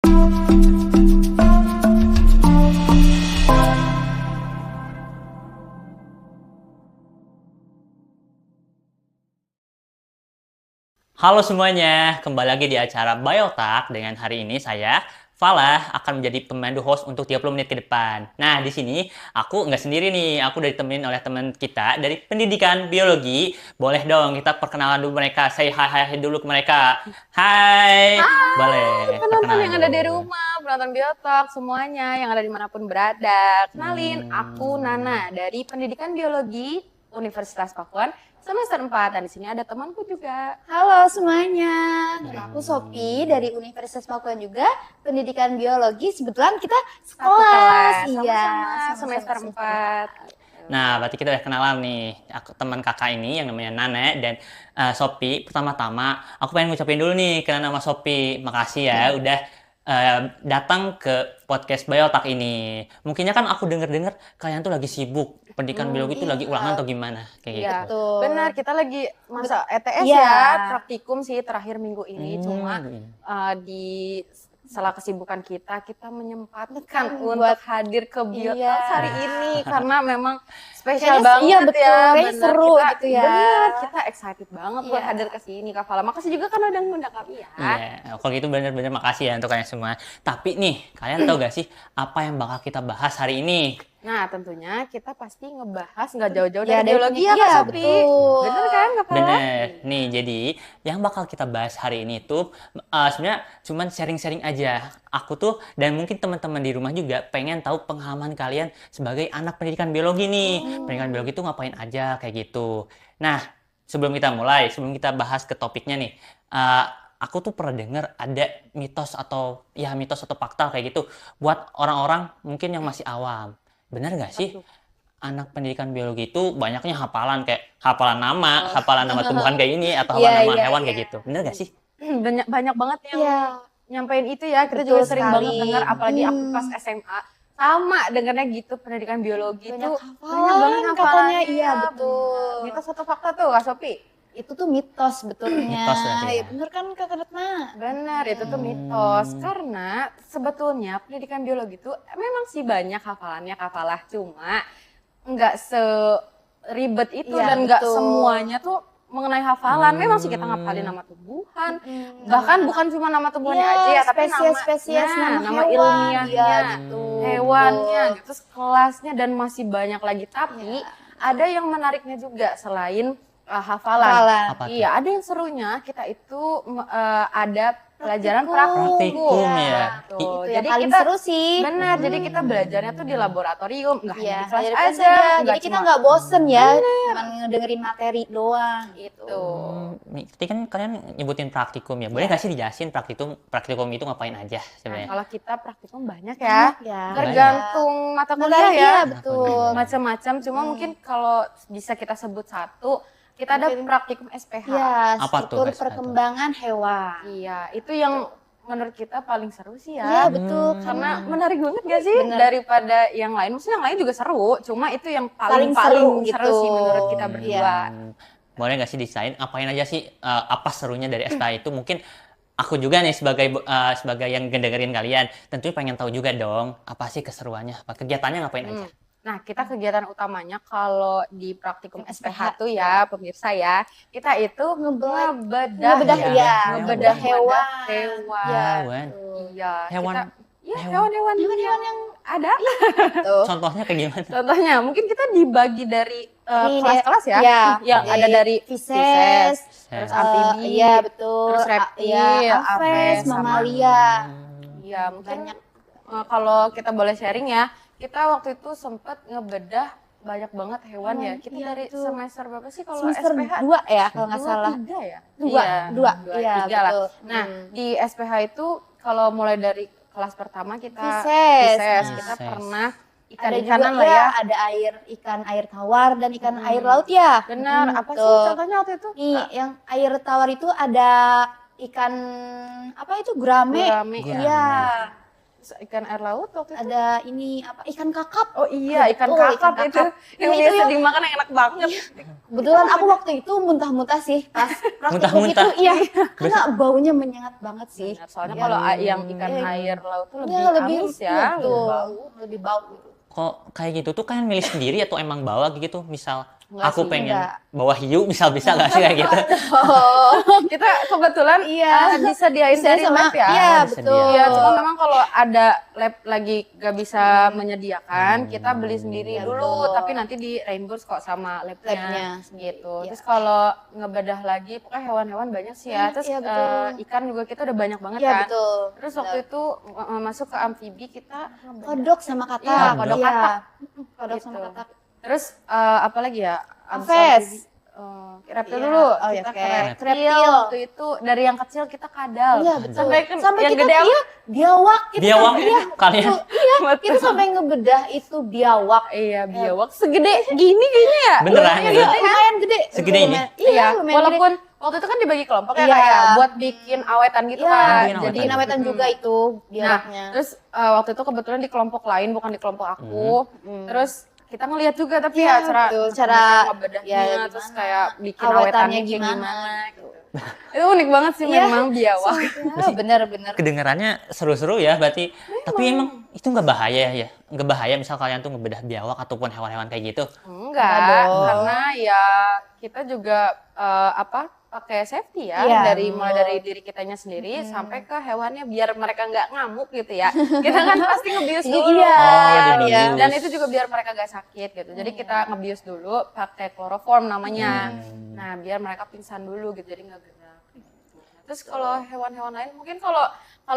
Halo semuanya, kembali lagi di acara Biotalk dengan hari ini saya, Falah, akan menjadi pemandu host untuk 30 menit ke depan. Nah, di sini aku nggak sendiri nih, aku ditemenin oleh teman kita dari pendidikan biologi. Boleh dong kita perkenalan dulu mereka, say hi dulu ke mereka. Hai, boleh Penonton perkenalan yang ada di dulu. rumah, penonton Biotalk, semuanya yang ada dimanapun berada. Kenalin, aku Nana dari Pendidikan Biologi Universitas Pakuan semester 4. Dan di sini ada temanku juga. Halo semuanya, aku Sophie dari Universitas Pakuan juga, pendidikan biologi. Kebetulan kita sekelas, Sama-sama, semester 4. Nah, berarti kita udah kenalan nih. Aku teman kakak ini yang namanya Nana dan Sophie. Pertama-tama, aku pengen ngucapin dulu nih ke Nana sama Sophie. Makasih ya udah datang ke podcast Biotalk ini. Mungkinnya kan aku denger-denger kalian tuh lagi sibuk. Pendidikan biologi itu lagi ulangan atau gimana? Kayak gitu. Betul. Benar, kita lagi masa ETS Iya. ya, praktikum sih terakhir minggu ini. Cuma di salah kesibukan kita menyempatkan untuk hadir ke Biotalk hari ini karena memang spesial Kayaknya banget iya, betul. ya. Kayaknya seru gitu ya. Bener, kita excited banget buat Iya. hadir ke sini Kak Fala. Makasih juga kan udah ngundang kami ya. Iya, kalau gitu bener-bener makasih ya untuk kalian semua. Tapi nih, kalian tahu gak sih apa yang bakal kita bahas hari ini? Nah, tentunya kita pasti ngebahas nggak jauh-jauh Ya, dari biologi ya iya, Kak Sophie. betul. Bener kan Kak Fala? Bener. Nih, jadi yang bakal kita bahas hari ini tuh sebenarnya cuman sharing-sharing aja. Aku tuh dan mungkin teman-teman di rumah juga pengen tahu pengalaman kalian sebagai anak pendidikan biologi nih. Pendidikan biologi tuh ngapain aja kayak gitu. Nah, sebelum kita bahas ke topiknya nih, aku tuh pernah dengar ada mitos atau fakta kayak gitu buat orang-orang mungkin yang masih awam. Bener nggak sih? Anak pendidikan biologi itu banyaknya hafalan kayak hafalan nama tumbuhan kayak ini atau hafalan nama hewan kayak gitu. Bener gak sih? Banyak banget yang Iya. nyampein itu ya. Kita Betul juga sering sekali. banget dengar, apalagi aku pas SMA sama dengarnya gitu, pendidikan biologi Banyak itu hafalan banget katanya. hafalannya. Iya, betul. Itu satu fakta tuh Kak Sophie. Itu tuh mitos betulnya. Mitos berarti ya. Iya, bener kan Kak Retna? Benar, itu tuh mitos. Karena sebetulnya pendidikan biologi itu memang sih banyak hafalannya Kak Falah, cuma nggak seribet itu Iya, dan nggak betul. semuanya tuh mengenai hafalan. Memang sih kita ngapalin nama tumbuhan, bahkan bukan cuma nama tumbuhannya Iya, aja ya, tapi spesies-spesies, nama hewan. ilmiahnya, Iya, betul. hewannya, terus kelasnya dan masih banyak lagi. Tapi ada yang menariknya juga selain hafalan. Apa tuh? Iya, ada yang serunya kita itu ada pelajaran Praktikum ya. Tuh. Itu yang Jadi paling kita seru sih. benar, jadi kita belajarnya tuh di laboratorium, nggak hanya Iya, di kelas dari aja. Jadi kita cuma nggak bosen ya, cuma ngedengerin materi doang. itu. Tadi kan kalian nyebutin praktikum ya. Boleh nggak sih dijelasin praktikum itu ngapain aja Nah, sebenarnya? kalau kita praktikum banyak ya, Ya. tergantung mata kuliah Menarik ya, ya, betul. macam-macam. Cuma mungkin kalau bisa kita sebut satu, kita ada praktikum SPH. Iya, Apa tuh, struktur Guys? perkembangan hewan. Iya, itu yang menurut kita paling seru sih Iya, ya. betul. Karena menarik banget gak sih daripada yang lain. Maksudnya yang lain juga seru, cuma itu yang Paling paling seru seru gitu. sih menurut kita berdua. Boleh nggak sih desain apain aja sih apa serunya dari SPA itu? Mungkin aku juga nih sebagai yang dengerin kalian tentunya pengen tahu juga dong apa sih keseruannya, apa kegiatannya ngapain aja? Nah, kita kegiatan utamanya kalau di praktikum SPH tuh ya, pemirsa ya, kita itu ngebedah hewan. Hewan. Iya, Hewan- hewan-hewan yang ada. Tuh. Contohnya kayak gimana? Contohnya, mungkin kita dibagi dari Ini kelas-kelas ya, iya, yang ada dari Pisces, terus amfibi, iya betul, terus reptil, iya, aves, aves, sama- mamalia. Iya, mungkin kalau kita boleh sharing ya, kita waktu itu sempat ngebedah banyak banget hewan ya. Kita iya, dari betul. semester berapa sih kalau Semester SPH? 2 ya kalau nggak 2, salah. 3 ya? Dua, Dua, iya, tiga lah. betul. Nah, di SPH itu kalau mulai dari kelas pertama kita Pisces. kita Pisces. pernah Ada ikan-ikanan juga lah ya. ada ikan air tawar dan ikan air laut ya. Benar, apa sih betul. contohnya waktu itu? Nih, yang air tawar itu ada ikan apa itu gurame. Gurame, ya. Iya. ikan air laut waktu itu. Ada ini apa ikan kakap. Oh iya, ikan Oh, kakap ikan itu. kakap. Yang Iya, biasa itu dimakan yang enak banget. Kebetulan aku waktu itu muntah-muntah sih pas praktikum Muntah-muntah. itu, iya, karena baunya menyengat banget sih. Benar, soalnya Iya. kalau yang ikan air laut tuh lebih Iya, lebih amis ya, betul, lebih bau. lebih bau gitu. Kok kayak gitu tuh kalian milih sendiri atau emang bawa gitu? Misal Enggak aku sih, pengen enggak. bawa hiu, misal bisa nggak sih kayak gitu? Oh, Kita kebetulan Iya. disediain bisa dari sama, lab ya. iya Oh, betul. disedia. Iya, cuma memang kalau ada lab lagi gak bisa menyediakan, kita beli sendiri Iya, dulu. betul. Tapi nanti di reimburse kok sama labnya, Labnya sendiri, gitu. iya. Terus kalau ngebedah lagi, pokoknya hewan-hewan banyak sih ya. Terus Iya, betul. ikan juga kita udah banyak banget Iya kan. betul. Terus waktu itu masuk ke amfibi kita ngebedah. Kodok sama katak. Iya, kodok Iya. katak. Kodok sama Gitu. katak. Terus apa lagi ya? Abis Aves. amfibi, reptil Iya. dulu. Oh, iya, Kita oke. ke reptil. Reptil. Waktu itu dari yang kecil kita kadal. Iya betul. Sampai yang kita gede apa? iya, biawak. Biawak kalian. Kita sampai ngebedah itu biawak. Iya, biawak segede gini kayaknya ya. Beneran Iya, gitu? lumayan gede. Segede ini? Lumayan- Iya, lumayan walaupun waktu itu kan dibagi kelompok ya Iya. kayak buat bikin awetan gitu Iya, kan. Bikin jadi awetan. nawetan juga itu biawaknya. Nah, terus waktu itu kebetulan di kelompok lain bukan di kelompok aku. Terus kita ngeliat juga tapi Iya, ya betul. Cara- ngebedahnya, ya, terus gimana, kayak bikin awetannya awetannya kayak gimana, gimana gitu. Itu unik banget sih Iya. memang biawak. Bener-bener. Kedengarannya seru-seru ya, berarti. Tapi emang itu nggak bahaya ya? Nggak bahaya misal kalian tuh ngebedah biawak ataupun hewan-hewan kayak gitu? Enggak, Enggak dong. karena ya kita juga pakai safety ya, Iya. mulai dari diri kitanya sendiri sampai ke hewannya biar mereka nggak ngamuk gitu ya. Kita kan pasti ngebius dulu. Iya, Oh, iya. Dan itu juga biar mereka gak sakit gitu. Jadi kita ngebius dulu pakai chloroform namanya. Nah, biar mereka pingsan dulu gitu. Jadi nggak gerak. Terus kalau hewan-hewan lain mungkin kalau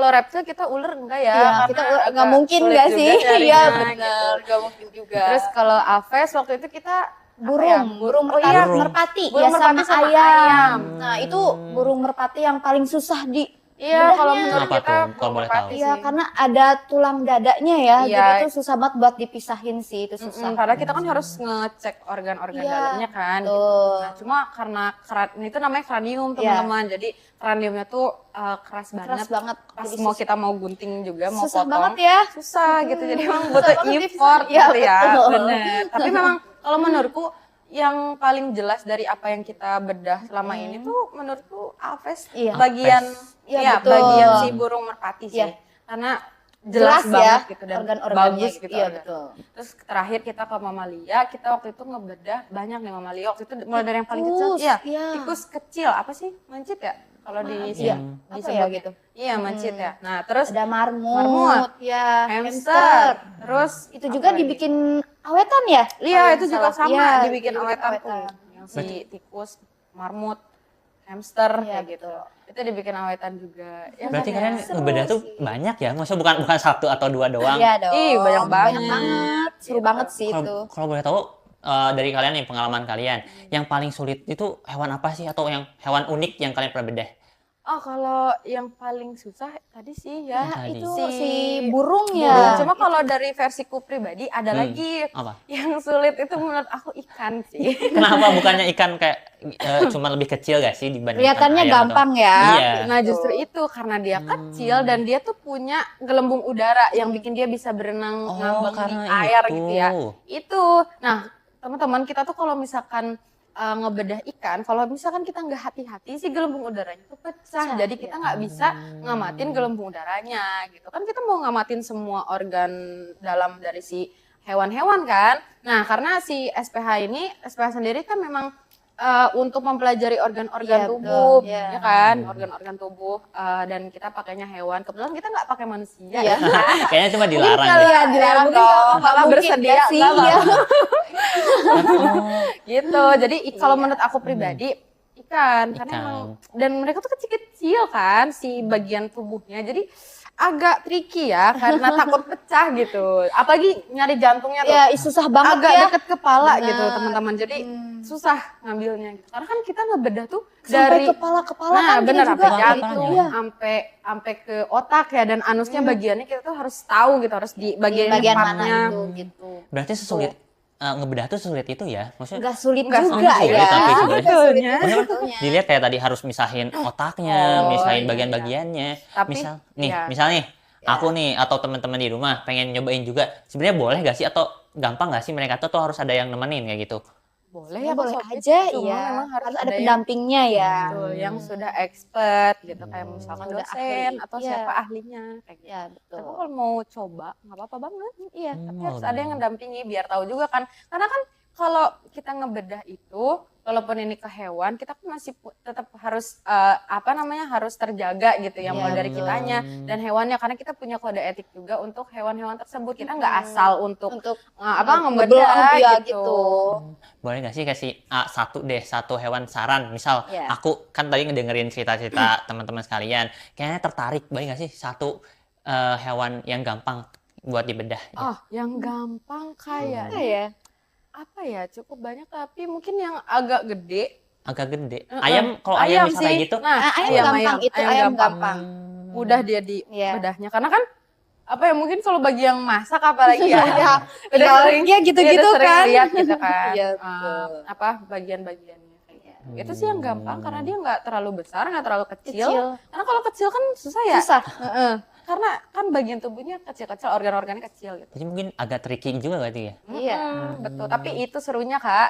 reptil kita ular enggak ya? Iya, Karena kita agak nggak mungkin sulit nggak juga sih? carinya, Iya, gitu. bener. Nggak mungkin juga. Terus kalau aves waktu itu kita burung oh iya, merpati, burung ya merpati sama ayam. Nah, itu burung merpati yang paling susah di Iya, kalau bedahnya. menurut Kenapa kita tuh, kalau burung boleh merpati tahu? Iya, sih. karena ada tulang dadanya ya, Iya. jadi itu susah banget buat dipisahin sih, itu susah. Karena kita kan harus ngecek organ-organ Iya, dalamnya kan. Gitu. betul. Nah, cuma karena ini tuh namanya kranium Iya. teman-teman. Jadi kraniumnya tuh keras banget. Keras banget. Pas Jadi mau susah. kita mau gunting juga, mau Susah potong. banget ya. Susah gitu. Jadi emang Susah butuh banget effort dipisahin. Iya, gitu ya. betul. Bener. Tapi memang kalau menurutku yang paling jelas dari apa yang kita bedah selama ini tuh menurutku aves Iya. bagian Iya, ya betul. bagian si burung merpati sih. Iya. Karena jelas, ya banget gitu dan organ-organnya bagus gitu. gitu. Iya, organ. betul. Terus terakhir kita ke mamalia, kita waktu itu ngebedah banyak nih mamalia. Waktu itu mulai dari yang paling kecil, Tikus, iya, iya. tikus kecil, apa sih? Mancit ya? Kalau di Iya, apa disebut ya gitu. Iya, mancit ya. Nah, terus Ada Marmut, ya, hamster, terus Itu juga apa lagi? dibikin awetan ya? Iya, Kalau itu nggak juga salah. sama, Iya, dibikin awetan tuh. Yang si tikus, marmut, hamster Iya, kayak gitu. Itu dibikin awetan juga. Ya, Berarti makanya kalian seru ngebedah tuh sih. banyak ya? Maksudnya bukan satu atau dua doang? Iya dong. Ih, banyak banget. Seru Gitu. banget sih itu. Kalau boleh tahu dari kalian nih pengalaman kalian, yang paling sulit itu hewan apa sih atau yang hewan unik yang kalian pernah bedah? Oh, kalau yang paling susah tadi sih ya, Tadi. Itu si si burung burung. ya. Cuma kalau dari versiku pribadi ada lagi Apa? yang sulit itu menurut aku ikan sih. Kenapa bukannya ikan kayak cuma lebih kecil gak sih dibandingkan Kelihatannya ayam atau- gampang ya. Iya. Nah justru itu karena dia kecil dan dia tuh punya gelembung udara yang bikin dia bisa berenang Oh, ngambang di karena air itu. gitu ya. Itu. Nah teman-teman kita tuh kalau misalkan ngebedah ikan, kalau misalkan kita nggak hati-hati sih gelembung udaranya tuh pecah. Jadi kita nggak bisa ngamatin gelembung udaranya gitu. Kan kita mau ngamatin semua organ dalam dari si hewan-hewan kan. Nah karena si SPH sendiri kan memang untuk mempelajari organ-organ Iya, tubuh, betul. Iya. ya kan, organ-organ tubuh dan kita pakainya hewan. Kebetulan kita nggak pakai manusia, Iya. ya. Kayaknya cuma dilarang. Kalau gitu. ya dilarang Mungkin dong, kalau malah mungkin bersedia nggak sih, nggak iya. apa-apa. Gitu. Jadi kalau menurut aku pribadi ikan, karena Ikan. emang dan mereka tuh kecil-kecil kan si bagian tubuhnya. Jadi agak tricky ya karena takut pecah gitu. Apalagi nyari jantungnya tuh Ya, susah banget agak ya. deket kepala Benar. gitu teman-teman. Jadi susah ngambilnya gitu. Karena kan kita ngebedah tuh Sampai dari kepala-kepala nah, kan bener, kita sampai juga. jantung, Iya. sampai ke otak ya dan anusnya bagiannya kita tuh harus tahu gitu, harus di bagian, Bagian mana tempatnya. itu gitu. Berarti sesulit ngebedah tuh sesulit itu ya? Maksudnya Enggak sulit Nggak juga sulit, ya. tapi sebenarnya- Nggak sulit Sebetulnya. juga Maksudnya sebetulnya. dilihat kayak tadi harus misahin otaknya, Oh, misahin iya, bagian-bagiannya. Tapi, Misal iya. misal nih aku nih atau teman-teman di rumah pengen nyobain juga, sebenarnya boleh gak sih atau gampang gak sih mereka tuh harus ada yang nemenin kayak gitu? Boleh Ya ya boleh Kak Sophie, aja, cuma iya. memang harus Harus ada yang pendampingnya ya. betul, yang sudah expert gitu, kayak misalkan Udah dosen ahli. atau Iya. siapa ahlinya kayak gitu. Ya Tapi betul. kalau mau coba nggak apa-apa banget. Iya. Tapi Oh, harus ada yang benar. ngedampingi biar tahu juga kan. Karena kan kalau kita ngebedah itu, walaupun ini ke hewan, kita kan masih tetap harus harus terjaga gitu ya, Iya, mulai dari betul. kitanya dan hewannya karena kita punya kode etik juga untuk hewan-hewan tersebut. Kita nggak asal untuk ngebedah ya gitu. gitu. Boleh gak sih kasih satu hewan saran, misal Iya. aku kan tadi ngedengerin cerita-cerita teman-teman sekalian, kayaknya tertarik, boleh gak sih satu hewan yang gampang buat dibedah? Oh, yang gampang kayak Apa ya? apa ya, cukup banyak tapi mungkin yang agak gede. Agak gede. Ayam Kalau ayam misal kayak gitu, Nah, Ayam gampang itu, ayam gampang. mudah dia di Iya. bedahnya karena kan apa ya, mungkin kalau bagi yang masak apalagi ya Iya. udah Iya, sering iya, gitu-gitu udah sering kan. lihat gitu kan. Iya, betul. Bagian-bagiannya kayak gitu. Itu sih yang gampang karena dia nggak terlalu besar, nggak terlalu kecil. Kecil. Karena kalau kecil kan susah ya. Susah. Karena kan bagian tubuhnya kecil-kecil, organ-organnya kecil gitu. jadi mungkin agak tricky juga berarti ya? Iya. Betul, tapi itu serunya Kak.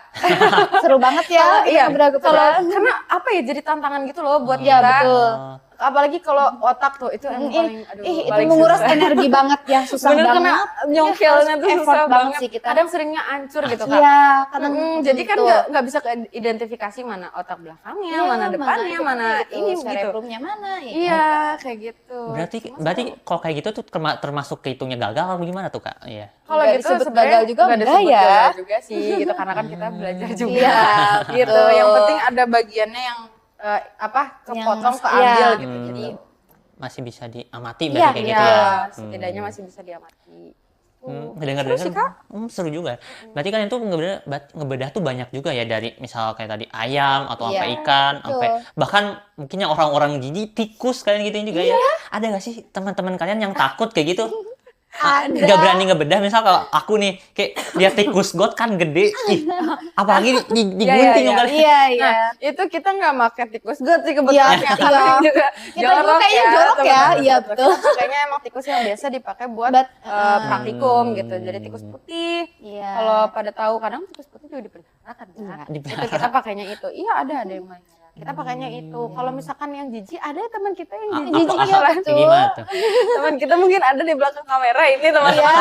Seru banget ya. Iya, kita kalau karena apa ya, jadi tantangan gitu loh buat Iya, kita. betul. Apalagi kalau otak tuh itu yang paling itu paling menguras susah. energi banget ya, susah Bener, banget. karena nyongkelnya Iya, tuh harus susah effort banget sih kita. Kadang seringnya hancur gitu Kak. Iya, kadang Jadi kan betul. nggak bisa keidentifikasi mana otak belakangnya, Iya, mana depannya, mana gitu, ini gitu. cerebrumnya mana ya. Iya, kayak gitu. Berarti kalau kayak gitu tuh termasuk kehitungnya gagal atau gimana tuh Kak? Iya. Kalau Nggak gitu disebut sebenarnya gagal juga nggak enggak disebut ya. gagal juga sih gitu, karena kan kita belajar juga. Iya, Gitu. betul. Yang penting ada bagiannya yang kepotong, Yang- keambil iya. gitu. Jadi Masih bisa diamati Iya, berarti kayak gitu ya? ya, setidaknya masih bisa diamati. Ngedengar-dengar seru juga. Berarti kan itu ngebedah tuh banyak juga ya, dari misal kayak tadi ayam atau Iya, sampai ikan, betul. sampai bahkan mungkin yang orang-orang jijik, tikus kalian gituin juga ya. Ada nggak sih teman-teman kalian yang takut kayak gitu? Ada. Nggak berani ngebedah, misal kalau aku nih kayak lihat tikus got kan gede, apalagi digunting Iya, kali. Iya, iya. Nah, itu kita nggak pakai tikus got sih kebetulan Iya, ya, karena iya. juga Kita juga kayaknya jorok ya, teman-teman. iya, betul. Kita pakainya emang tikus yang biasa dipakai buat praktikum gitu, jadi tikus putih. Iya. Kalau pada tahu kadang tikus putih juga dipelihara kan Iya, ya. Itu kita pakainya itu. Iya, ada yang melihara. Kita pakainya itu. Kalau misalkan yang jijik, ada teman kita yang jijik. Kayak gimana tuh? Teman kita mungkin ada di belakang kamera ini teman-teman.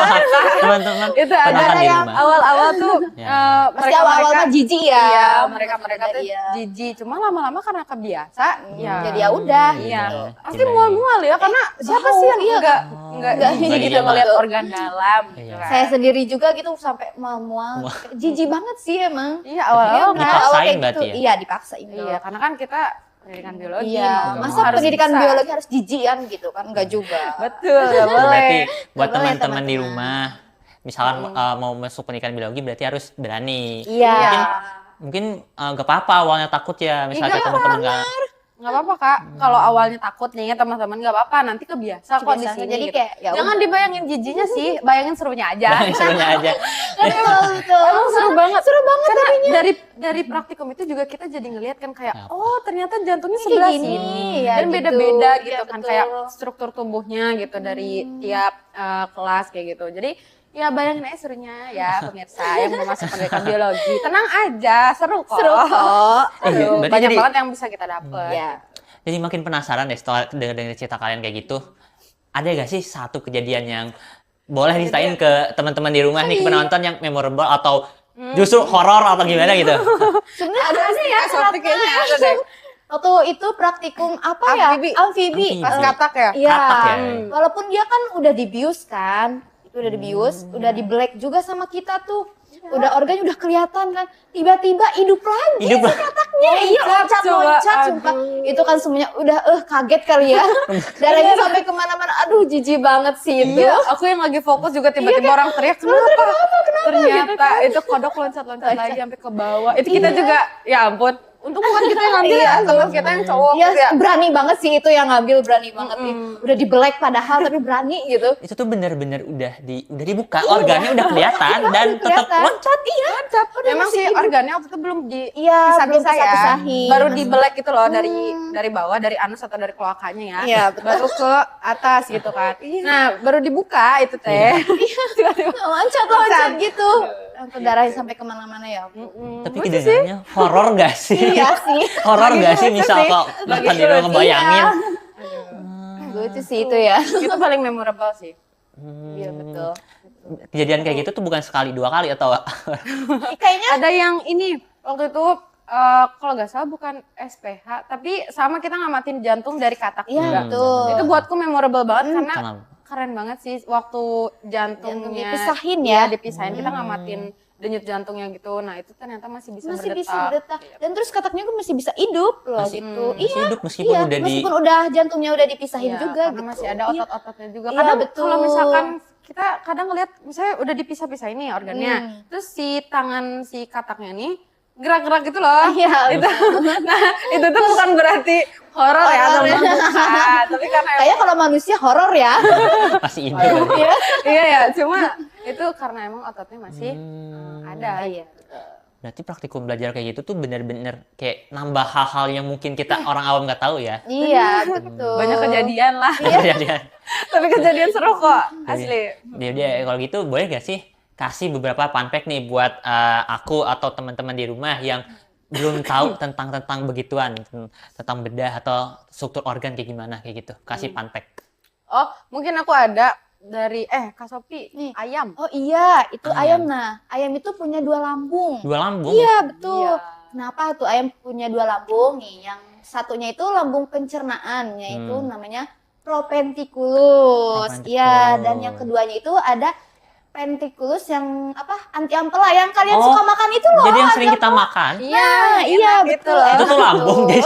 Teman-teman Itu ada penahan di yang rumah. awal-awal tuh Ya. Pasti awal-awal mah jijik ya. Iya, Pasti mereka ada, tuh iya. jijik. Cuma lama-lama karena kebiasa, ya. Jadi ya udah. Iya. Gitu. Pasti mual-mual ya, karena siapa sih yang enggak Nggak jijik bagi gitu dia mah. ngeliat organ dalam gitu Iya. kan. Saya sendiri juga gitu sampai mual-mual. Jijik banget sih emang. Iya, awal-awal Tapi kan. dipaksain Awal kayak berarti gitu. ya? Iya, dipaksain. Iya, karena kan kita pendidikan biologi. Iya, Nggak masa mau. Harus pendidikan bisa. biologi harus jijian gitu kan? Enggak juga. Betul, nggak boleh. Berarti buat Nggak boleh, teman-teman di teman-teman. rumah, misalkan mau masuk pendidikan biologi berarti harus berani. Iya. Mungkin nggak apa-apa awalnya takut ya, misalnya nggak teman-teman nggak. Nggak apa-apa Kak, kalau awalnya takut nih ya teman-teman, nggak apa-apa, nanti kebiasa kok di Kebiasaan. sini. Jadi gitu. kayak, ya Jangan udah. dibayangin jijinya sih, bayangin serunya aja. Yang serunya aja. Betul, betul. Emang seru banget. Seru banget Karena tadinya. dari praktikum itu juga kita jadi ngelihat kan kayak, Apa? oh ternyata jantungnya Kayak sebelah gini, sini. ya Dan gitu. beda-beda gitu Iya, kan, betul. kayak struktur tubuhnya gitu dari tiap kelas kayak gitu. Jadi ya bayangin aja serunya ya pemirsa yang mau masuk pendidikan biologi. Tenang aja, seru kok. Seru kok. Seru. Berarti Banyak jadi- banget yang bisa kita dapet. Iya. Jadi makin penasaran deh setelah dengar cerita kalian kayak gitu. Ada gak sih satu kejadian yang boleh diceritain ke teman-teman di rumah nih, ke penonton yang memorable atau justru horor atau gimana gitu? Sebenarnya ada sih ya, Sofi kayaknya ada deh. waktu itu praktikum apa ya? Amfibi. Amfibi. Pas katak ya? Iya. Katak ya? Walaupun dia kan udah dibius kan, itu udah dibius, udah di black juga sama kita tuh. Udah organnya udah kelihatan kan. Tiba-tiba hidup lagi Hidup si lagi. kataknya. Iya, Loncat, loncat-loncat coba. sumpah. Aduh. Itu kan semuanya udah kaget kali ya. Darahnya sampai kemana-mana. Aduh, jijik banget sih itu. Iya, aku yang lagi fokus juga tiba-tiba orang teriak, kenapa? Ternyata itu kodok loncat-loncat lagi sampai ke bawah. Itu kita juga, ya ampun, untung bukan kita yang ngambil ya, teman kita yang cowok Iya, gitu ya. berani banget sih itu yang ngambil, berani banget nih. Udah dibelek padahal tapi berani gitu. Itu tuh bener-bener udah dibuka, organnya udah kelihatan dan tetap kelihatan. loncat. Iya, udah Memang masih sih hidup. organnya waktu itu belum Iya, belum dipisah-pisah ya. pisah-pisahin. Baru dibelek gitu loh dari bawah, dari anus atau dari kloakanya ya. Iya, betul. Baru ke atas gitu kan. Nah, baru dibuka itu teh. Tiba-tiba loncat gitu. Sampai darahnya sampai kemana-mana ya. Tapi kedengarannya horor gak sih? Iya sih. Horor Lagi gak sih lucu misal sih. kok Lagi nonton di rumah lucu, ngebayangin? iya. Lucu sih itu ya. itu paling memorable sih. Iya betul. Kejadian kayak gitu tuh bukan sekali dua kali atau Kayaknya Ada yang ini waktu itu kalau nggak salah bukan SPH, tapi sama kita ngamatin jantung dari katak iya juga. betul. Itu buatku memorable banget karena Kenapa? keren banget sih waktu jantungnya dipisahin ya. dipisahin kita ngamatin denyut jantungnya gitu. Nah, itu ternyata masih bisa Masih berdetak. bisa berdetak. Dan terus kataknya kan masih bisa hidup loh Masih- gitu. masih hidup meskipun iya, udah di- meskipun udah jantungnya udah dipisahin Iya, juga karena gitu. masih ada Iya. otot-ototnya juga. Iya, Kadang betul. kalau misalkan kita kadang ngeliat misalnya udah dipisah-pisahin nih organnya. Terus si tangan si kataknya nih gerak-gerak gitu loh. Iya, Nah, itu tuh bukan berarti horor ya, Horor ya. teman-teman. Bukan. Tapi karena Kayaknya kalau manusia horor ya. masih hidup? Iya. iya ya, cuma itu karena emang ototnya masih ada. Iya. Berarti praktikum belajar kayak gitu tuh bener-bener kayak nambah hal-hal yang mungkin kita orang awam nggak tahu ya. Iya, betul. Banyak kejadian lah. Kejadian. Tapi kejadian seru kok, asli. Dia kalau gitu boleh gak sih kasih beberapa fun fact nih buat aku atau teman-teman di rumah yang belum tahu tentang begituan, tentang bedah atau struktur organ kayak gimana kayak gitu. Kasih fun fact. Oh, mungkin aku ada dari Kak Sophie, Nih. ayam. Oh iya, itu Ayam. ayam. Nah, ayam itu punya 2 lambung. Dua lambung. Iya, betul. Iya. Kenapa tuh ayam punya 2 lambung nih? Yang satunya itu lambung pencernaan, yaitu namanya propenticulus. Iya, Propenticulus. dan yang keduanya itu ada penticulus yang anti ampela yang kalian Oh, suka makan itu loh. Jadi yang sering anti kita ampela. makan. Iya, Iya, enak betul. gitu. Itu tuh lambung. Jadi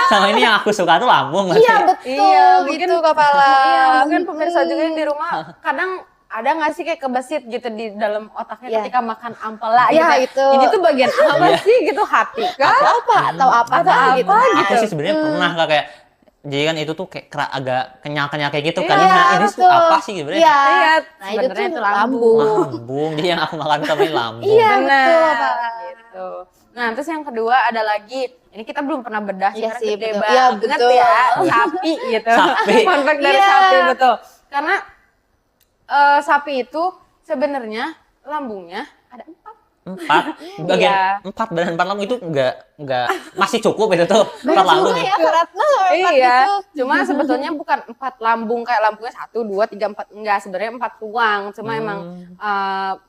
sama ini yang aku suka tuh lambung. nggak Iya, sih? betul. Iya, mungkin gitu kepala. Iya, mungkin pemirsa juga yang di rumah kadang ada nggak sih kayak kebesit gitu di dalam otaknya Iya. ketika makan ampela Iya, gitu. itu. Ini tuh bagian apa Iya. sih gitu hati kan? Atau apa gitu. Aku sih sebenarnya pernah Kak, kayak jadi kan itu tuh kayak agak kenyal-kenyal kayak gitu kan. Iya, Nah, ini tuh betul. apa sih sebenarnya? Iya. Iya, Nah, itu sebenarnya tuh itu lambung. Lambung. Jadi yang aku makan tapi lambung. Iya, Benar. betul, Pak. Gitu. Nah, terus yang kedua ada lagi, ini kita belum pernah bedah sih, Iya karena sih, gede betul. banget Iya, betul. ya, sapi gitu. Sapi. Fun fact dari Iya. sapi, betul. Karena sapi itu sebenarnya lambungnya ada 4. 4 bagian Iya. 4 dan 4 lambung itu enggak masih cukup itu tuh 4 Banyak lambung juga ya. ya, Ratna sampai 4 Iya, gitu. cuma sebetulnya bukan 4 lambung kayak lambungnya 1, 2, 3, 4. Enggak, sebenarnya 4 ruang. Cuma emang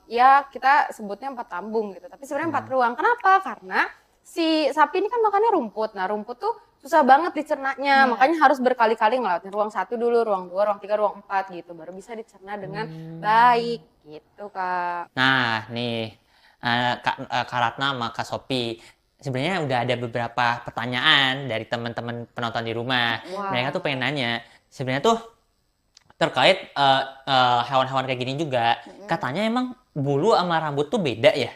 ya kita sebutnya 4 lambung gitu. Tapi sebenarnya 4 ruang. Kenapa? Karena si sapi ini kan makannya rumput. Nah, rumput tuh susah banget dicernanya. Makanya harus berkali-kali ngelewatin ruang 1 dulu, ruang 2, ruang 3, ruang 4 gitu. Baru bisa dicerna dengan baik gitu, Kak. Nah, nih Kak Ratna sama Kak Sophie, sebenarnya udah ada beberapa pertanyaan dari teman-teman penonton di rumah. Wow. Mereka tuh pengen nanya, sebenarnya tuh terkait hewan-hewan kayak gini juga, katanya emang bulu sama rambut tuh beda ya?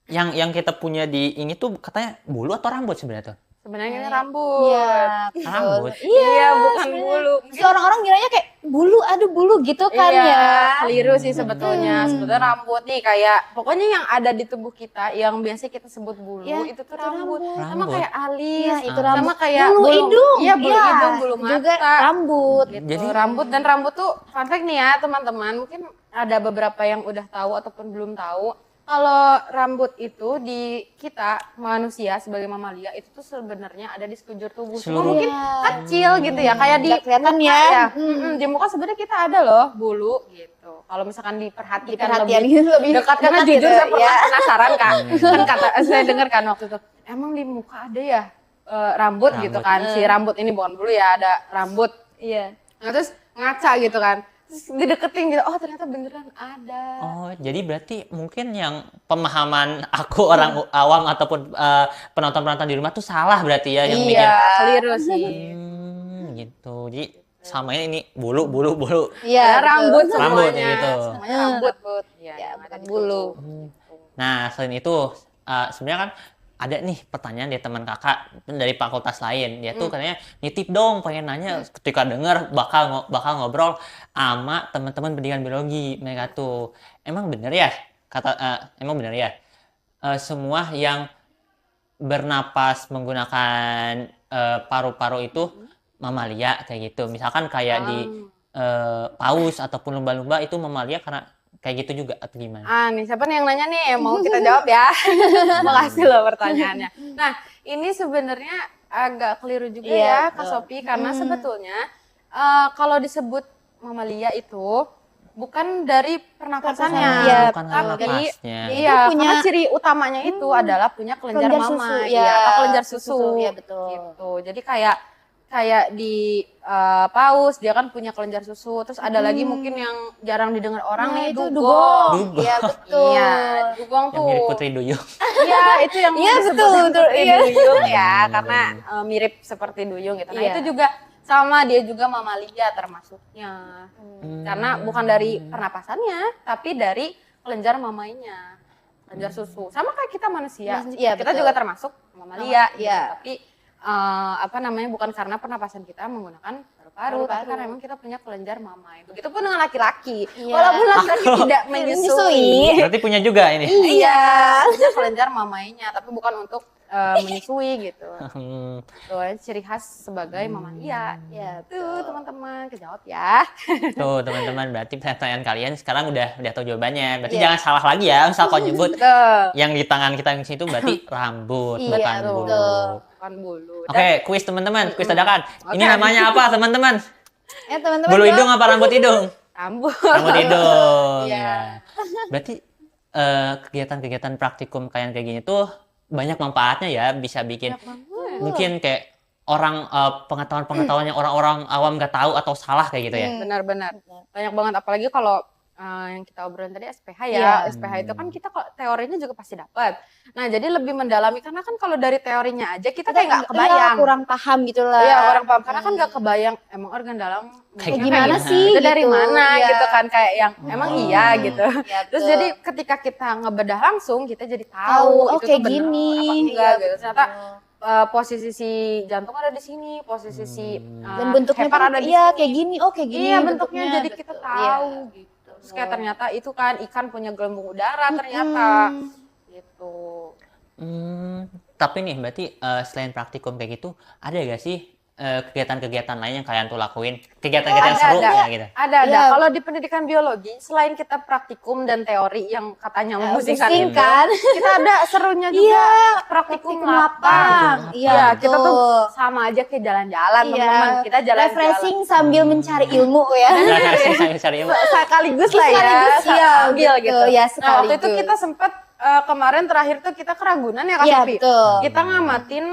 Yang kita punya di ini tuh katanya bulu atau rambut sebenarnya tuh? Sebenarnya ini rambut. Iya, Rambut. Iya, bukan sebenarnya. bulu. Terus orang-orang ngiranya kayak bulu, aduh bulu gitu kan Iya, ya. keliru sih sebetulnya. Sebetulnya rambut nih kayak pokoknya yang ada di tubuh kita yang biasa kita sebut bulu Ya, itu tuh itu rambut. rambut. Sama Rambut. kayak alis, Iya, itu Ah. rambut. sama kayak bulu hidung. Iya, bulu Iya, hidung, bulu mata. juga rambut. Gitu. Jadi- Rambut dan rambut tuh fun fact nih ya teman-teman. Mungkin ada beberapa yang udah tahu ataupun belum tahu. Kalau rambut itu di kita manusia sebagai mamalia itu tuh sebenarnya ada di sekujur tubuh. Cuma Seluruh- mungkin kecil gitu ya, kayak di Nggak kelihatan muka ya. Di muka sebenarnya kita ada loh bulu gitu. Kalau misalkan diperhatikan Perhatian lebih gitu lebih dekat, karena dekat jujur gitu, saya pernah ya. penasaran Kak. Kan kata saya dengar kan waktu itu, emang di muka ada ya rambut gitu Rambut. kan. Si rambut ini bukan bulu ya, ada rambut. Iya. Nah, terus ngaca gitu kan. Terus dideketin gitu, oh ternyata beneran ada. Oh, jadi berarti mungkin yang pemahaman aku orang awam ataupun penonton-penonton di rumah tuh salah berarti ya yang bikin. Iya, keliru sih. Gitu. Jadi sama ini bulu. Iya, Ada rambut betul. semuanya. Rambut, gitu. Semuanya rambut. Iya, Ya, yang ada bukan di bulu. tubuh. Nah, selain itu sebenarnya kan ada nih pertanyaan dari teman kakak dari fakultas lain. Dia tuh katanya nitip dong, pengen nanya ketika denger bakal ngobrol sama teman-teman pendidikan biologi. Mereka tuh emang bener ya? Emang bener ya? Semua yang bernapas menggunakan paru-paru itu mamalia kayak gitu. Misalkan kayak di paus ataupun lumba-lumba itu mamalia karena kayak gitu juga atau gimana? Nih siapa nih yang nanya nih? Mau kita jawab ya? Makasih loh pertanyaannya. Nah, ini sebenarnya agak keliru juga ya Kak Sophie, karena sebetulnya kalau disebut mamalia itu bukan dari pernapasannya, Iya, bukan tapi napasnya. iya, Itu punya- karena ciri utamanya itu adalah punya kelenjar Kelenjar mama, susu, iya, ya. atau kelenjar susu, Iya, betul. gitu. Jadi kayak di paus dia kan punya kelenjar susu, terus ada lagi mungkin yang jarang didengar orang Nah, nih, itu dugong. Dugong. Iya, betul. Iya, dugong Yang tuh. mirip Putri Duyung. Iya, itu yang Iya, disebut betul, seperti iya. duyung ya, karena mirip seperti duyung gitu. Nah, Iya. itu juga sama, dia juga mamalia termasuknya. Karena bukan dari pernapasannya, tapi dari kelenjar mamainya. Kelenjar susu. Sama kayak kita manusia. Iya, Kita betul. juga termasuk mamalia gitu. Iya. Tapi bukan karena pernapasan kita menggunakan paru-paru, tapi karena memang kita punya kelenjar mamai. Begitupun dengan laki-laki. Iya. Walaupun laki-laki tidak menyusui. Berarti punya juga ini. Iya, punya kelenjar mamainya, tapi bukan untuk menyusui gitu. Tuh, ciri khas sebagai mamalia. Iya, Tuh, teman-teman, kejawab ya. Tuh teman-teman, berarti pertanyaan kalian sekarang udah tahu jawabannya. Berarti Iya. jangan salah lagi ya. Misal kau nyebut Tuh, yang di tangan kita yang situ berarti rambut, Iya, bukan betul. bulu. bukan bulu. Oke, kuis teman-teman, kuis dadakan. Ini Oke. namanya apa teman-teman? Teman-teman. Bulu jawab. hidung apa rambut hidung? Rambut. Rambut hidung. Iya. Ya. Berarti kegiatan-kegiatan praktikum kayak gini tuh banyak manfaatnya ya, bisa bikin mungkin kayak orang pengetahuan-pengetahuan yang orang-orang awam nggak tahu atau salah kayak gitu ya. Benar-benar. Banyak banget, apalagi kalau yang kita obrolin tadi SPH ya. Iya. SPH itu kan kita kok teorinya juga pasti dapat. Nah, jadi lebih mendalami, karena kan kalau dari teorinya aja kita kayak nggak kebayang. Iya, kurang paham gitu lah. Iya, orang paham, karena kan nggak kebayang emang organ dalam Kayak bentuknya gimana gitu. sih, Itu dari gitu. mana Iya. gitu kan, kayak yang emang iya gitu. Iya, Terus betul. jadi ketika kita ngebedah langsung, kita jadi tahu oh, itu kayak tuh benar gini. apa enggak Iya, gitu. Ternyata betul. posisi si jantung ada di sini, posisi si Dan bentuknya hepar pun ada di iya sini. kayak gini. Oh, kayak gini. Iya, bentuknya jadi kita betul. tahu Iya. gitu. Terus kayak ternyata itu kan ikan punya gelembung udara ternyata gitu. Tapi nih berarti selain praktikum kayak gitu, ada gak sih kegiatan-kegiatan lain yang kalian tuh lakuin? Kegiatan-kegiatan Ada, seru ada. ya gitu. Ada. Iya. Kalau di pendidikan biologi, selain kita praktikum dan teori yang katanya memusingkan pusing itu, kan? kita ada serunya juga Iya, praktikum praktikum lapang. lapang. Iya, Iya, kita tuh betul. sama aja kayak jalan-jalan, Iya. teman-teman. Kita jalan-jalan. Refreshing sambil mencari ilmu ya. Cari ilmu. Sekaligus lah ya. Sekaligus, iya, Sambil gitu. gitu. Ya, Nah, waktu itu sekaligus. kita sempat kemarin terakhir tuh kita ke Ragunan ya Kak Iya, Sophie? betul. Kita ngamatin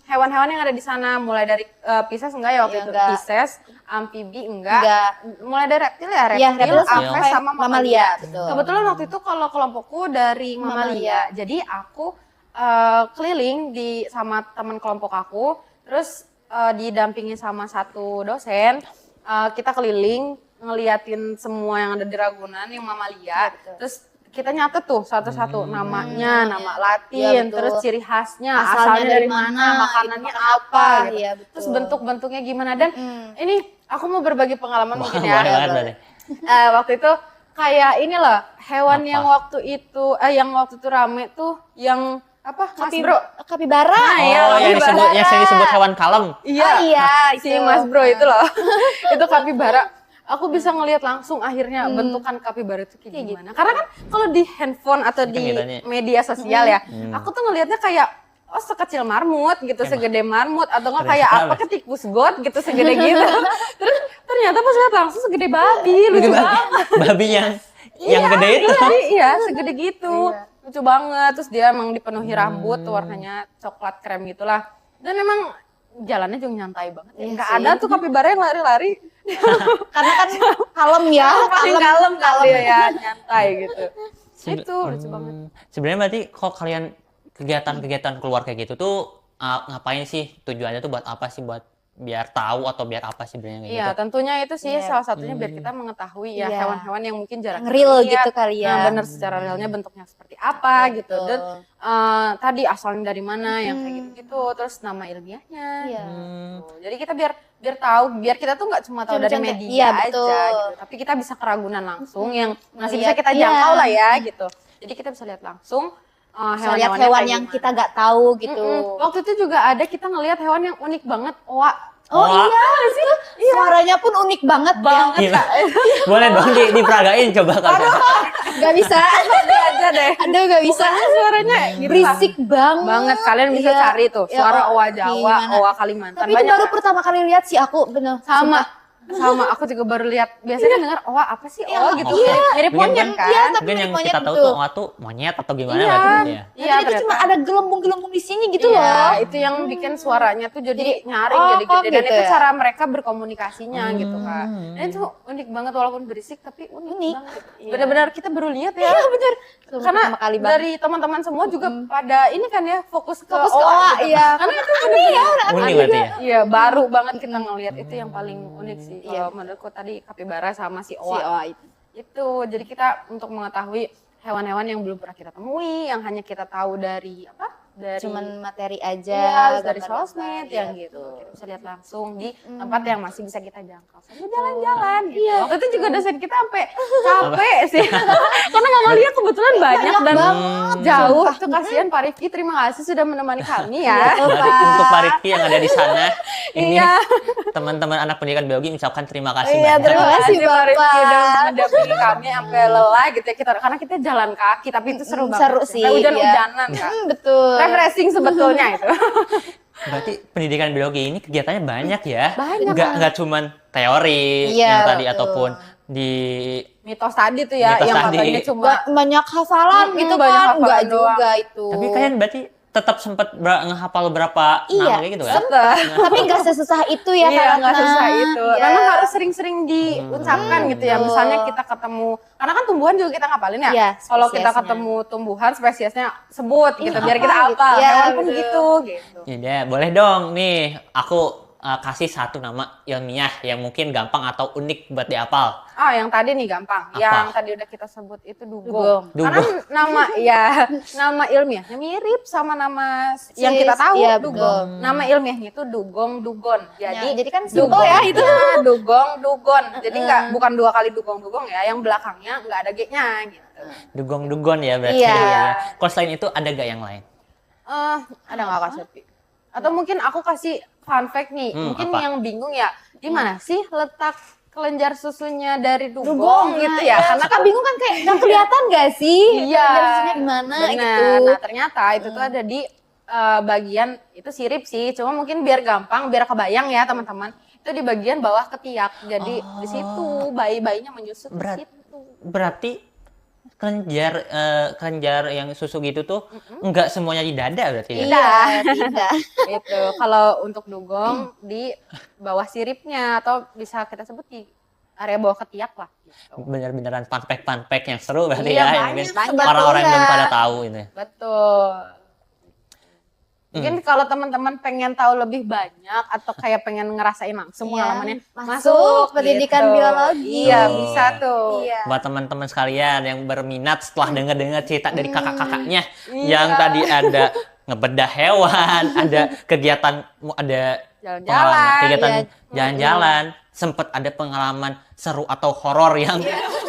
hewan-hewan yang ada di sana, mulai dari Pisces enggak ya waktu Iya, itu? enggak. Pisces, amfibi enggak. Enggak. Mulai dari reptil ya, Iya, reptil, reptil aves sama mamalia. betul. Kebetulan waktu itu kalau kelompokku dari mamalia. Jadi aku keliling sama teman kelompok aku, terus didampingi sama satu dosen. Kita keliling ngeliatin semua yang ada di Ragunan yang mamalia. Terus kita nyatet tuh satu-satu namanya, nama Latin, Iya, betul. terus ciri khasnya, Asalnya asalnya dari mana, makanannya itu apa, gitu. Iya, betul. Terus bentuk-bentuknya gimana. Dan ini aku mau berbagi pengalaman mungkin ya. Boleh banget berarti. Waktu itu kayak ini loh, hewan Apa? yang waktu itu rame tuh yang apa? Mas Bro. Kapibara. Nah, iya, Oh, yang kapibara. sering disebut hewan kalem. Iya, Oh, iya, si itu. Mas Bro itu loh. Itu kapibara. Aku bisa ngelihat langsung akhirnya bentukan kapibara itu kayak gimana. Karena kan kalau di handphone atau Kan di katanya- media sosial ya, aku tuh ngelihatnya kayak sekecil marmut gitu, segede marmut, atau nggak kayak Ternyata apa ke tikus got gitu segede gitu. Terus ternyata pas lihat langsung segede babi, lucu banget. Babi yang gede itu. Iya, segede gitu. Lucu banget. Terus dia emang dipenuhi rambut, tuh warnanya coklat krem gitulah. Dan emang jalannya juga nyantai banget. Iya Nggak sih. ada tuh kapibara yang lari-lari. Karena kan kalem ya. Paling kalem kali ya, nyantai gitu. Itu lucu banget. Sebenarnya berarti kalau kalian kegiatan-kegiatan keluar kayak gitu tuh ngapain sih? Tujuannya tuh buat apa sih? Buat biar tahu atau biar apa sih sebenarnya kayak Iya, gitu? tentunya itu sih Iya. salah satunya biar kita mengetahui ya Iya. hewan-hewan yang mungkin jarang Yang real kita lihat. gitu kali ya. Nah, bener secara realnya bentuknya seperti apa gitu. Dan tadi asalnya dari mana yang kayak gitu-gitu, terus nama ilmiahnya. Iya. Tuh. Jadi kita biar tahu, biar kita tuh nggak cuma tahu dari Contoh- media iya, aja betul. gitu, tapi kita bisa keragunan langsung yang masih bisa Ngeliat, kita iya. jangkau lah ya gitu. Jadi kita bisa lihat langsung Bisa lihat hewan-hewannya hewan kayak yang gimana. kita nggak tahu gitu. Waktu itu juga ada kita ngelihat hewan yang unik banget, oa. Oh Wah. iya, suaranya pun unik banget. Banget. Gila. Boleh dong diperagain coba kalau Gak bisa. Nanti aja deh. Aduh gak bisa. Suaranya gitu lah. Berisik banget. Kalian bisa Iya. cari tuh Ya, suara oh, owa Jawa, gimana? owa Kalimantan. Tapi itu banyak baru kan? pertama kali lihat sih aku bener. sama aku juga baru lihat. Biasanya kan dengar owa apa sih owa gitu. iya. Mirip Mungkin monyet kan- kan. Iya, tapi mungkin yang monyet kita tahu betul. tuh owa tuh monyet atau gimana Iya. berarti ya. Iya, Itu cuma ternyata. ada gelembung-gelembung di sini gitu Iya, loh. itu yang bikin suaranya tuh jadi nyaring oh, jadi kok gede dan gitu itu ya? cara mereka berkomunikasinya gitu Kak. Dan itu unik banget walaupun berisik tapi unik, Unik. banget. Iya. Benar-benar kita baru lihat ya. Iya bener. Karena Pertama kali banget. dari teman-teman semua juga pada ini kan ya fokus ke Fokus ke owa owa, gitu. iya. Karena itu bener-bener Unik berarti ya. Iya, baru banget kita ngelihat itu yang paling unik sih. Iya. Kalau menurutku tadi kapibara sama si Si owa. owa itu. Itu. Jadi kita untuk mengetahui hewan-hewan yang belum pernah kita temui, yang hanya kita tahu dari apa? Dari Cuman materi iya, aja. dari gambar-gambar, sosmed iya, yang gitu. betul. Kita bisa lihat langsung di tempat yang masih bisa kita jangkau. Sambil jalan-jalan gitu. Iya. Waktu itu juga dosen kita sampai capek sih. Karena Mama Lia kebetulan banyak dan jauh. Itu kasihan Pak Rifki, terima kasih sudah menemani kami ya. Untuk Pak Rifki yang ada di sana, ini Iya. teman-teman anak pendidikan biologi ucapkan terima kasih Iya, banyak. terima kasih, Pak Rifki Bapak. udah mendampingi kami sampai lelah gitu ya. Karena kita jalan kaki, tapi itu seru banget. Seru sih, Sampai hujan-hujanan iya. Kak. Betul. Refreshing sebetulnya itu. Berarti pendidikan biologi ini kegiatannya banyak ya? Banyak, Nggak cuman teori Iya, yang tadi betul. ataupun di Mitos tadi tuh ya, Mitos yang tadi. katanya cuma Banyak hafalan gitu banyak kan. hafalan Enggak doang. juga itu. tapi kalian berarti tetap sempat ngehafal berapa Iya, nama kayak gitu kan? Tetep. Tapi nggak sesusah itu ya Iya, nggak Kak susah Ratna. itu. Iya. Memang harus sering-sering diucapkan gitu ya. betul. Misalnya kita ketemu, karena kan tumbuhan juga kita ngapalin ya. Iya, Kalau kita spesiesnya. ketemu tumbuhan, spesiesnya sebut gitu, Iya, biar kita apa hafal. gitu. Iya, Hewan pun betul. gitu. Iya, boleh dong nih. Aku kasih satu nama ilmiah yang mungkin gampang atau unik buat dihafal. Ah, yang tadi nih gampang. Apa? Yang tadi udah kita sebut itu Dugong. dugong. Karena nama ya, nama ilmiahnya mirip sama nama yang kita tahu iya, dugong. betul. Nama ilmiahnya itu dugong dugon. Jadi kan dugong simple ya itu. Iya, dugong dugon. Jadi bukan dua kali dugong ya, yang belakangnya nggak ada g-nya gitu. Dugong-dugon ya berarti. Iya. Ya. Kalau selain itu ada gak yang lain? Ada nggak Kak Sophie? Atau mungkin aku kasih fun fact nih. Mungkin apa? yang bingung ya, di mana sih letak kelenjar susunya dari dugong, Dugong gitu nah, ya? iya. Karena Suka bingung kan kayak nggak kelihatan nggak sih? Iya. Kelenjarnya di mana benar. gitu. Nah, ternyata itu tuh ada di bagian itu sirip sih. Cuma mungkin biar gampang, biar kebayang ya teman-teman. Itu di bagian bawah ketiak. Jadi di situ bayi-bayinya menyusut di situ. Berarti kelenjar yang susu gitu tuh enggak semuanya di dada berarti ya? Iya, tidak. Itu kalau untuk dugong di bawah siripnya atau bisa kita sebut di area bawah ketiak lah. Gitu. Bener-beneran fun fact yang seru berarti Iya, ya. Yang banyak, mungkin banyak orang-orang yang belum banget. pada tahu ini. Betul. Mungkin kalau teman-teman pengen tahu lebih banyak atau kayak pengen ngerasain langsung Iya, pengalamannya, masuk pendidikan biologi. Iya, Tuh. bisa tuh. Iya. Buat teman-teman sekalian yang berminat setelah dengar-dengar cerita dari kakak-kakaknya Iya. yang tadi ada ngebedah hewan, ada kegiatan, ada Jalan-jalan, pengalaman, kegiatan iya. jalan-jalan, sempet ada pengalaman seru atau horor yang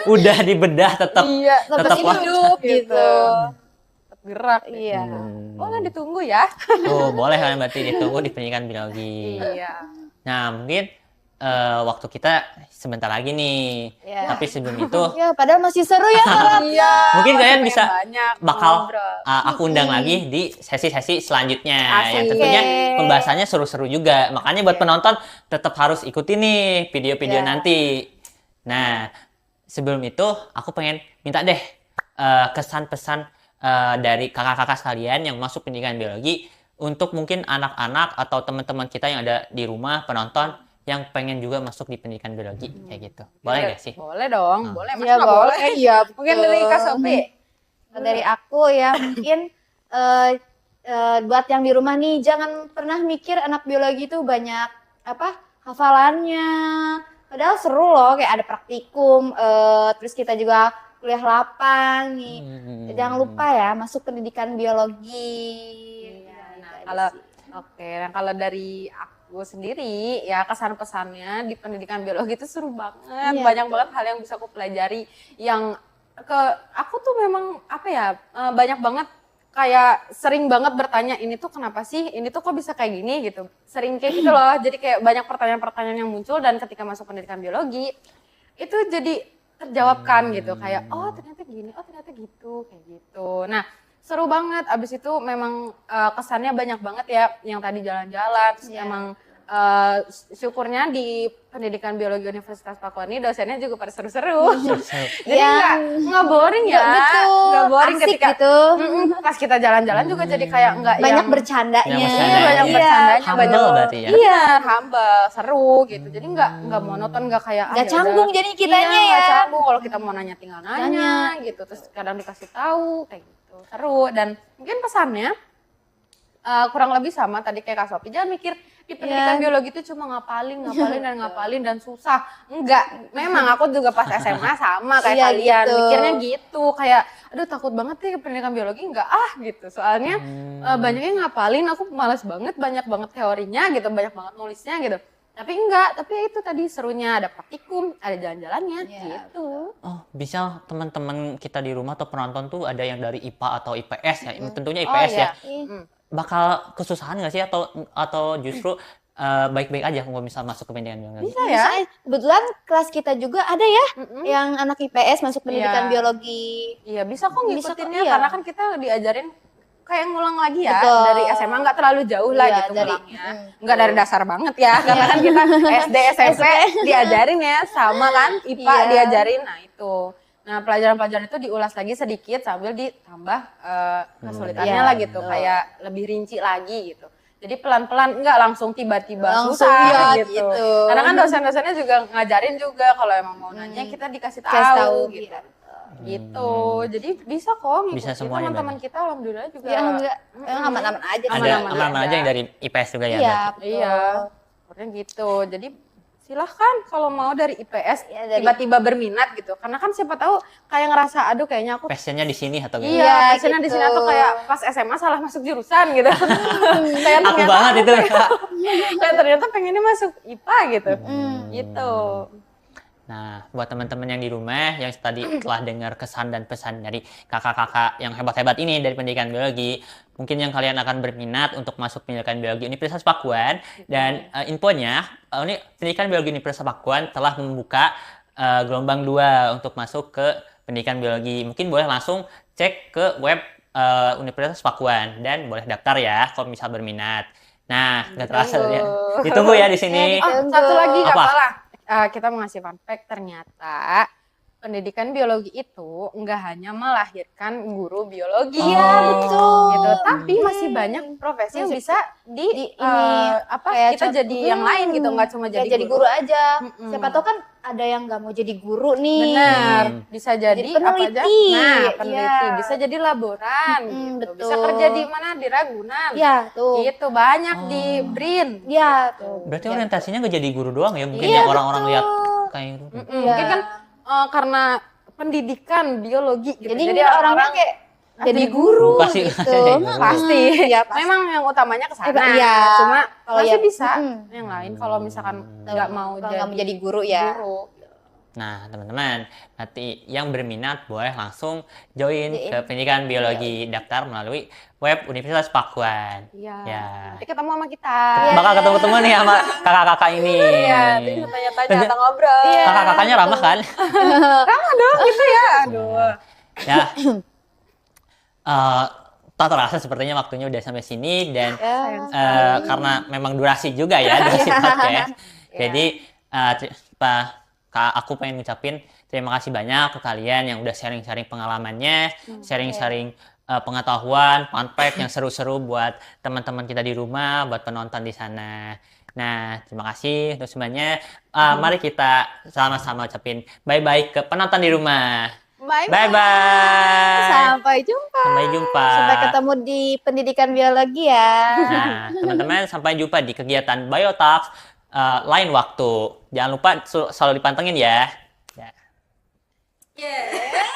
udah dibedah tetap Iya, tetap hidup gitu. Tetap gerak. Iya. Boleh ditunggu ya. tuh boleh kan berarti ditunggu di pendidikan biologi. Iya. Nah mungkin waktu kita sebentar lagi nih, Iya. tapi sebelum itu Ya, padahal masih seru ya Kak. Iya. mungkin kalian pengen bisa banyak bakal ngobrol. aku undang lagi di sesi-sesi selanjutnya yang Asik. tentunya Oke. pembahasannya seru-seru juga. Makanya buat penonton tetap harus ikuti nih video-video Ya. nanti. Nah, sebelum itu aku pengen minta deh kesan-pesan dari kakak-kakak sekalian yang masuk pendidikan biologi untuk mungkin anak-anak atau teman-teman kita yang ada di rumah penonton yang pengen juga masuk di pendidikan biologi kayak gitu. Boleh gak sih? Boleh dong, boleh. Masa Iya, nggak boleh? Iya, Mungkin dari Kak Sophie. Dari aku ya mungkin buat yang di rumah nih jangan pernah mikir anak biologi itu banyak hafalannya. Padahal seru loh, kayak ada praktikum, terus kita juga kuliah lapang nih. Jangan lupa ya masuk pendidikan biologi. Kalau dari aku sendiri ya kesan pesannya di pendidikan biologi itu seru banget, banyak banget hal yang bisa aku pelajari yang aku tuh memang banyak banget kayak sering banget bertanya ini tuh kenapa sih, ini tuh kok bisa kayak gini gitu, sering kayak gitu loh. Jadi kayak banyak pertanyaan-pertanyaan yang muncul dan ketika masuk pendidikan biologi itu jadi terjawabkan gitu, kayak oh ternyata gini, oh ternyata gitu, kayak gitu. Nah seru banget, abis itu memang kesannya banyak banget ya yang tadi jalan-jalan, terus emang syukurnya di pendidikan biologi Universitas Pakuan ini dosennya juga pada seru-seru. Jadi nggak boring ya, nggak boring asik ketika gitu. Pas kita jalan-jalan juga jadi kayak nggak Banyak yang bercandanya. banyak bercandanya, Humble berarti ya. Iya, humble, seru gitu. Jadi nggak monoton, nggak kayak Nggak canggung jadi kitanya nggak ya. canggung. Kalau kita mau nanya tinggal nanya gitu, terus kadang dikasih tahu kayak gitu. Seru. Dan mungkin pesannya kurang lebih sama tadi kayak Kak Sophie, jangan mikir di pendidikan biologi itu cuma ngapalin dan susah. Enggak, memang aku juga pas SMA sama kayak kalian, gitu. mikirnya gitu, kayak aduh takut banget nih ke pendidikan biologi, enggak gitu. Soalnya banyaknya ngapalin, aku malas banget, banyak banget teorinya gitu, banyak banget nulisnya gitu. Tapi enggak, tapi itu tadi serunya, ada praktikum, ada jalan-jalannya gitu. Oh, bisa teman-teman kita di rumah atau penonton tuh ada yang dari IPA atau IPS ya, tentunya IPS ya. Bakal kesusahan nggak sih atau justru baik-baik aja kalau misal masuk ke pendidikan biologi? Bisa ya. Kebetulan kelas kita juga ada ya yang anak IPS masuk pendidikan biologi. Iya, bisa kok ngikutinnya iya. karena kan kita diajarin kayak ngulang lagi ya. Betul. Dari SMA nggak terlalu jauh lah gitu ngulangnya. Nggak dari dasar banget ya, karena kan kita SD, SMP diajarin ya, sama kan IPA diajarin, nah itu. Nah pelajaran-pelajaran itu diulas lagi sedikit sambil ditambah kesulitannya lah gitu, kayak lebih rinci lagi gitu. Jadi pelan-pelan, enggak langsung tiba-tiba susah gitu. Karena kan dosen-dosennya juga ngajarin juga, kalau emang mau nanya kita dikasih tahu gitu. Gitu. Jadi bisa kok ngikutin. Bisa semuanya Teman-teman kita alhamdulillah juga. Ya enggak, aman-aman aja. Aman-aman aja yang dari IPS juga ya. Iya, iya. Pokoknya gitu. Jadi silahkan kalau mau dari IPS dari- tiba-tiba berminat gitu. Karena kan siapa tahu kayak ngerasa aduh kayaknya aku Passionnya di sini atau gitu. iya, passionnya di sini atau kayak pas SMA salah masuk jurusan gitu. Kayak Aku banget itu. kayak ternyata pengennya masuk IPA gitu. Gitu. Nah, buat teman-teman yang di rumah yang tadi telah dengar kesan dan pesan dari kakak-kakak yang hebat-hebat ini dari pendidikan biologi, mungkin yang kalian akan berminat untuk masuk pendidikan biologi Universitas Pakuan, dan infonya, ini pendidikan biologi Universitas Pakuan telah membuka gelombang 2 untuk masuk ke pendidikan biologi. Mungkin boleh langsung cek ke web Universitas Pakuan dan boleh daftar ya kalau misal berminat. Nah, nggak terasa ya. Ditunggu ya di sini. Oh, satu lagi nggak Apa? salah. Kita mau ngasih fun fact, ternyata pendidikan biologi itu nggak hanya melahirkan guru biologi. Iya, betul. Gitu. Tapi masih banyak profesi yang bisa kayak kita jadi yang lain gitu, nggak cuma Nggak jadi guru aja. Siapa tahu kan ada yang nggak mau jadi guru nih. Benar, bisa jadi apa aja. peneliti. Nah, peneliti, Iya. bisa jadi laboran gitu. Bisa betul. kerja di mana? Di Ragunan. Iya, tuh. Gitu, banyak di BRIN. Iya, tuh. Berarti orientasinya nggak jadi guru doang ya? Mungkin Iya, yang orang-orang betul. lihat kayak gitu. Mungkin kan karena pendidikan biologi gitu. Jadi orang-orang kayak jadi guru Pasti gitu. jadi guru. pasti. Iya, pasti. Memang yang utamanya ke sana. Iya. Cuma Kalau masih yang- bisa Mm-mm. yang lain kalau misalkan nggak mau Kalau nggak mau jadi guru ya. guru. Nah, teman-teman, nanti yang berminat boleh langsung join ke pendidikan biologi, daftar melalui web Universitas Pakuan. Iya. Ya. Nanti ketemu sama kita. Bakal ketemu-ketemu nih sama kakak-kakak ini. Iya, nanti tanya-tanya atau ngobrol. Kakak-kakaknya ramah kan? Ramah dong gitu ya. Aduh. Ya. Tak terasa sepertinya waktunya udah sampai sini dan karena memang durasi juga ya durasi podcast. Jadi aku pengen ngucapin terima kasih banyak ke kalian yang udah sharing-sharing pengalamannya, sharing-sharing pengetahuan, fun fact yang seru-seru buat teman-teman kita di rumah, buat penonton di sana. Nah, terima kasih untuk semuanya. Mari kita sama-sama ucapin bye-bye ke penonton di rumah. Bye-bye. Sampai jumpa. Sampai jumpa. Sampai ketemu di pendidikan biologi ya. Nah, teman-teman, sampai jumpa di kegiatan Biotalks lain waktu. Jangan lupa selalu dipantengin ya. Ya. Yeah.